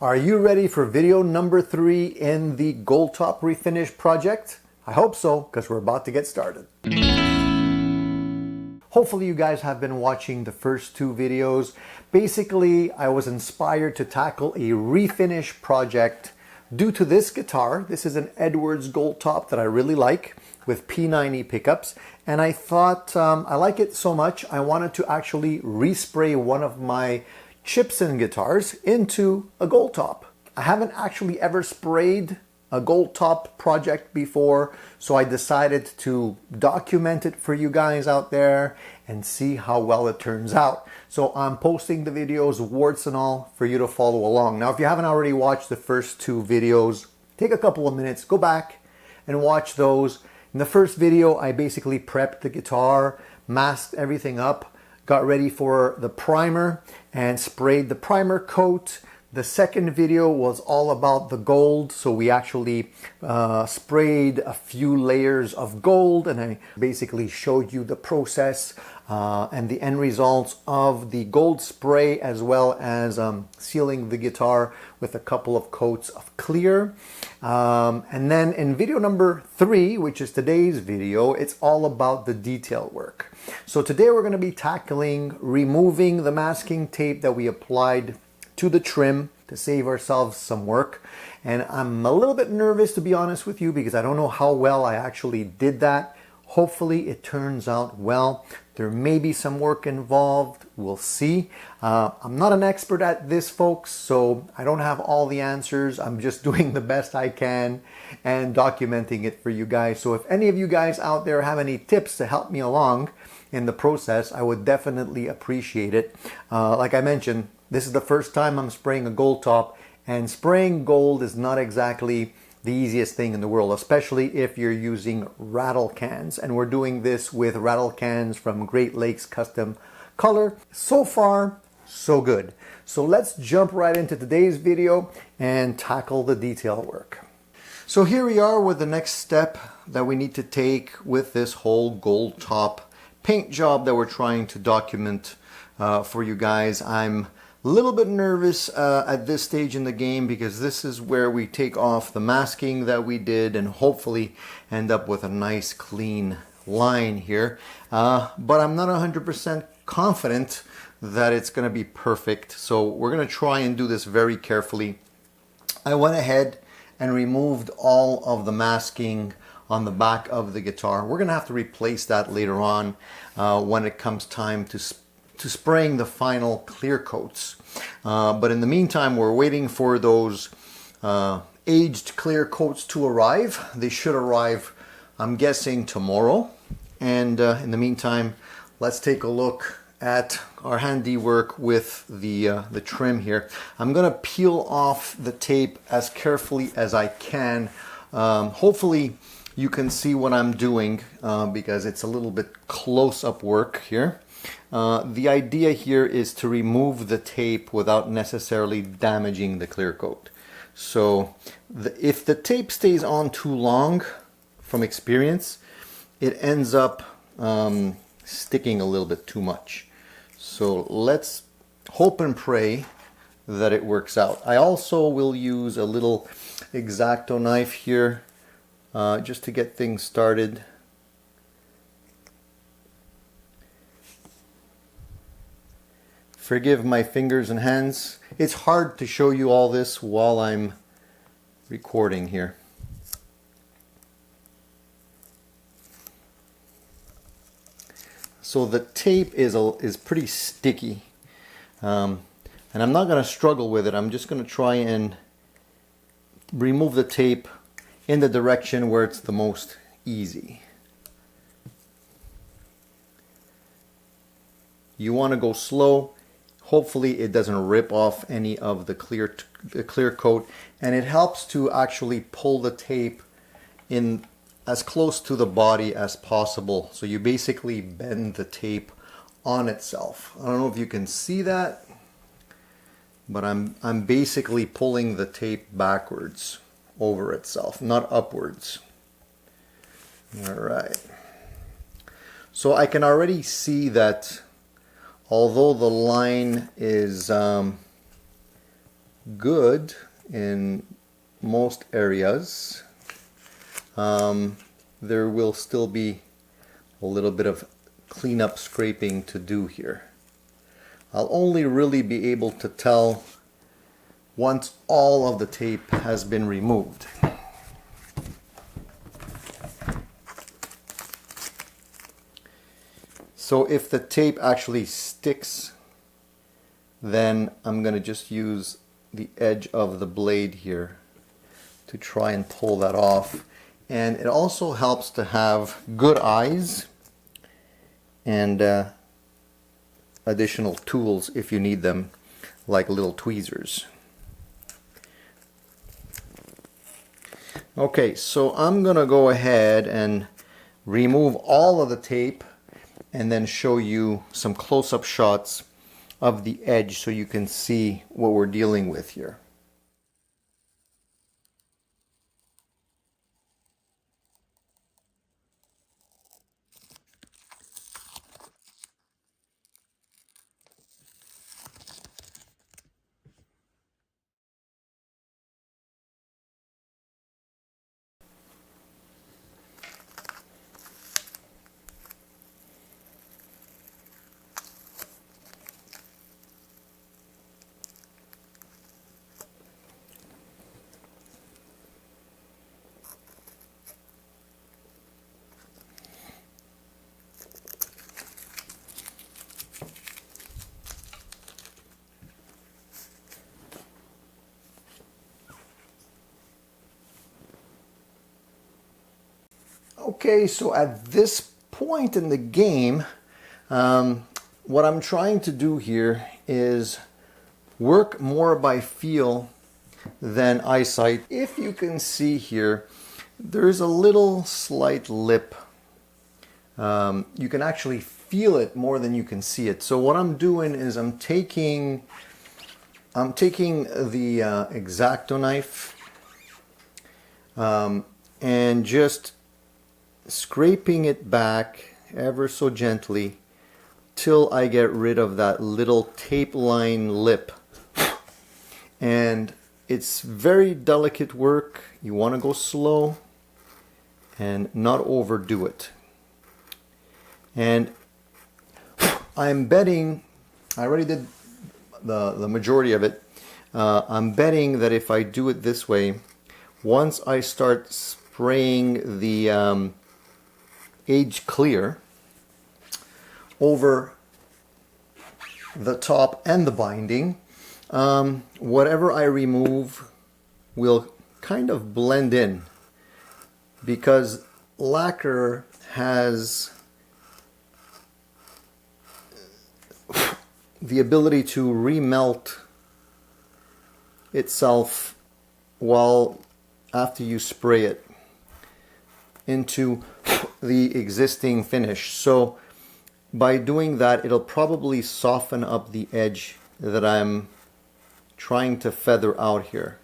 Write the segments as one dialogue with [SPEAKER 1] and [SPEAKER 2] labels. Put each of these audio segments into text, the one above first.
[SPEAKER 1] Are you ready for video number 3 in the Goldtop Refinish project? I hope so, because we're about to get started. Hopefully you guys have been watching the first 2 videos. Basically, I was inspired to tackle a refinish project due to this guitar. This is an Edwards Goldtop that I really like with P90 pickups. And I thought I like it so much, I wanted to actually respray one of my Gibson guitars into a Goldtop. I haven't actually ever sprayed a Goldtop project before, so I decided to document it for you guys out there and see how well it turns out. So I'm posting the videos, warts and all, for you to follow along. Now, if you haven't already watched the first 2 videos, take a couple of minutes, go back and watch those. In the first video, I basically prepped the guitar, masked everything up, got ready for the primer and sprayed the primer coat. The second video was all about the gold, so we actually sprayed a few layers of gold, and I basically showed you the process and the end results of the gold spray, as well as sealing the guitar with a couple of coats of clear. And then in video number 3, which is today's video, it's all about the detail work. So today we're going to be tackling removing the masking tape that we applied to the trim to save ourselves some work. And I'm a little bit nervous, to be honest with you, because I don't know how well I actually did that. Hopefully it turns out well. There may be some work involved. We'll see. I'm not an expert at this, folks, so I don't have all the answers. I'm just doing the best I can and documenting it for you guys. So if any of you guys out there have any tips to help me along in the process, I would definitely appreciate it. Like I mentioned, this is the first time I'm spraying a Goldtop, and spraying gold is not exactly the easiest thing in the world, especially if you're using rattle cans. And we're doing this with rattle cans from Great Lakes Custom Color. So far, so good. So let's jump right into today's video and tackle the detail work. So here we are with the next step that we need to take with this whole Goldtop paint job that we're trying to document for you guys. I'm a little bit nervous at this stage in the game, because this is where we take off the masking that we did and hopefully end up with a nice clean line here. But I'm not 100% confident that it's going to be perfect. So we're going to try and do this very carefully. I went ahead and removed all of the masking on the back of the guitar. We're going to have to replace that later on when it comes time to spraying the final clear coats. But in the meantime, we're waiting for those aged clear coats to arrive. They should arrive, I'm guessing, tomorrow. And in the meantime, let's take a look at our handiwork with the trim here. I'm gonna peel off the tape as carefully as I can. Hopefully you can see what I'm doing because it's a little bit close-up work here. The idea here is to remove the tape without necessarily damaging the clear coat. So if the tape stays on too long, from experience, it ends up sticking a little bit too much. So let's hope and pray that it works out. I also will use a little X-Acto knife here just to get things started. Forgive my fingers and hands. It's hard to show you all this while I'm recording here. So the tape is pretty sticky, and I'm not going to struggle with it. I'm just going to try and remove the tape in the direction where it's the most easy. You want to go slow. Hopefully it doesn't rip off any of the clear coat, and it helps to actually pull the tape in as close to the body as possible. So you basically bend the tape on itself. I don't know if you can see that, but I'm basically pulling the tape backwards over itself, not upwards. All right. So I can already see that although the line is good in most areas. There will still be a little bit of cleanup scraping to do here. I'll only really be able to tell once all of the tape has been removed. So if the tape actually sticks, then I'm going to just use the edge of the blade here to try and pull that off. And it also helps to have good eyes and additional tools if you need them, like little tweezers. Okay, so I'm gonna go ahead and remove all of the tape and then show you some close-up shots of the edge so you can see what we're dealing with here. Okay, so at this point in the game, what I'm trying to do here is work more by feel than eyesight. If you can see here, there's a little slight lip. You can actually feel it more than you can see it. So what I'm doing is I'm taking the X-Acto knife and just scraping it back ever so gently till I get rid of that little tape line lip. And it's very delicate work. You want to go slow and not overdo it. And I'm betting, I already did the majority of it, I'm betting that if I do it this way, once I start spraying the age clear over the top and the binding, whatever I remove will kind of blend in, because lacquer has the ability to remelt itself while after you spray it into the existing finish. So by doing that, it'll probably soften up the edge that I'm trying to feather out here.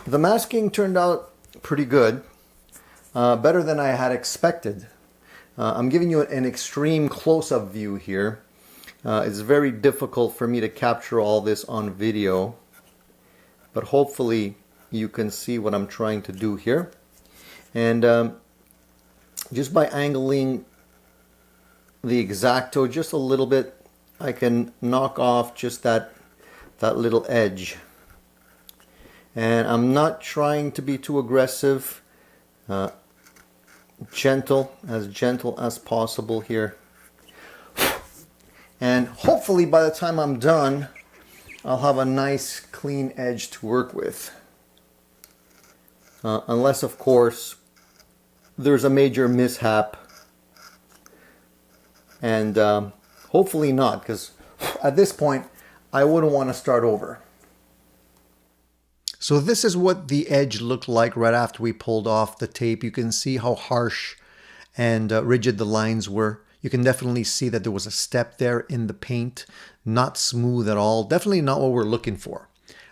[SPEAKER 1] The masking turned out pretty good, better than I had expected. I'm giving you an extreme close-up view here. It's very difficult for me to capture all this on video, but hopefully you can see what I'm trying to do here. And just by angling the X-Acto just a little bit, I can knock off just that little edge. And I'm not trying to be too aggressive, gentle as possible here. And hopefully by the time I'm done, I'll have a nice clean edge to work with. Unless, of course, there's a major mishap. And hopefully not, because at this point, I wouldn't want to start over. So this is what the edge looked like right after we pulled off the tape. You can see how harsh and rigid the lines were. You can definitely see that there was a step there in the paint. Not smooth at all. Definitely not what we're looking for.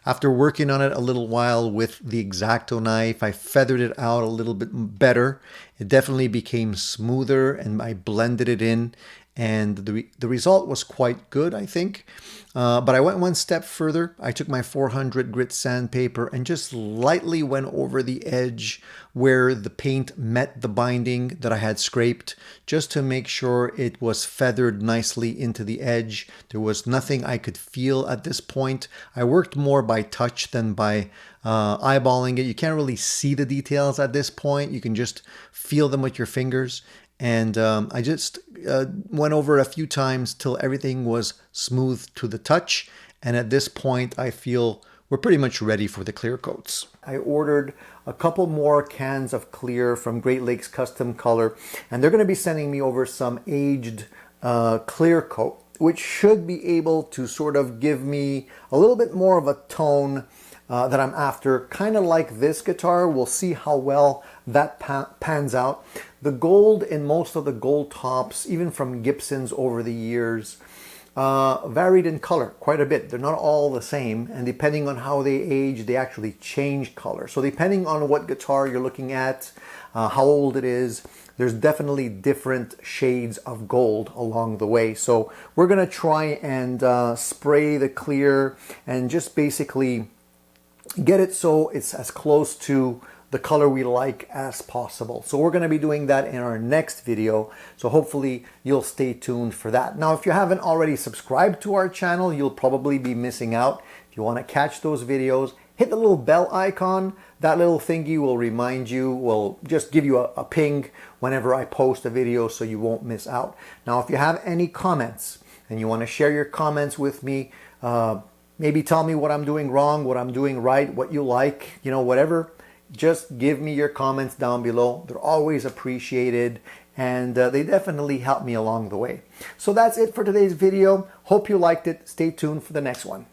[SPEAKER 1] After working on it a little while with the X-Acto knife, I feathered it out a little bit better. It definitely became smoother and I blended it in. and the result was quite good, I think. But I went one step further. I took my 400 grit sandpaper and just lightly went over the edge where the paint met the binding that I had scraped, just to make sure it was feathered nicely into the edge. There was nothing I could feel at this point. I worked more by touch than by eyeballing it. You can't really see the details at this point. You can just feel them with your fingers. And I just went over a few times till everything was smooth to the touch. And at this point, I feel we're pretty much ready for the clear coats. I ordered a couple more cans of clear from Great Lakes Custom Color, and they're going to be sending me over some aged clear coat, which should be able to sort of give me a little bit more of a tone that I'm after, kind of like this guitar. We'll see how well that pans out. The gold in most of the Goldtops, even from Gibsons over the years, varied in color quite a bit. They're not all the same, and depending on how they age, they actually change color. So depending on what guitar you're looking at, how old it is, there's definitely different shades of gold along the way. So we're gonna try and spray the clear and just basically get it so it's as close to the color we like as possible. So we're going to be doing that in our next video. So hopefully you'll stay tuned for that. Now, if you haven't already subscribed to our channel, you'll probably be missing out. If you want to catch those videos, hit the little bell icon. That little thingy will remind you, will just give you a ping whenever I post a video, so you won't miss out. Now, if you have any comments and you want to share your comments with me, maybe tell me what I'm doing wrong, what I'm doing right, what you like, you know, whatever. Just give me your comments down below. They're always appreciated, and they definitely help me along the way. So that's it for today's video. Hope you liked it. Stay tuned for the next one.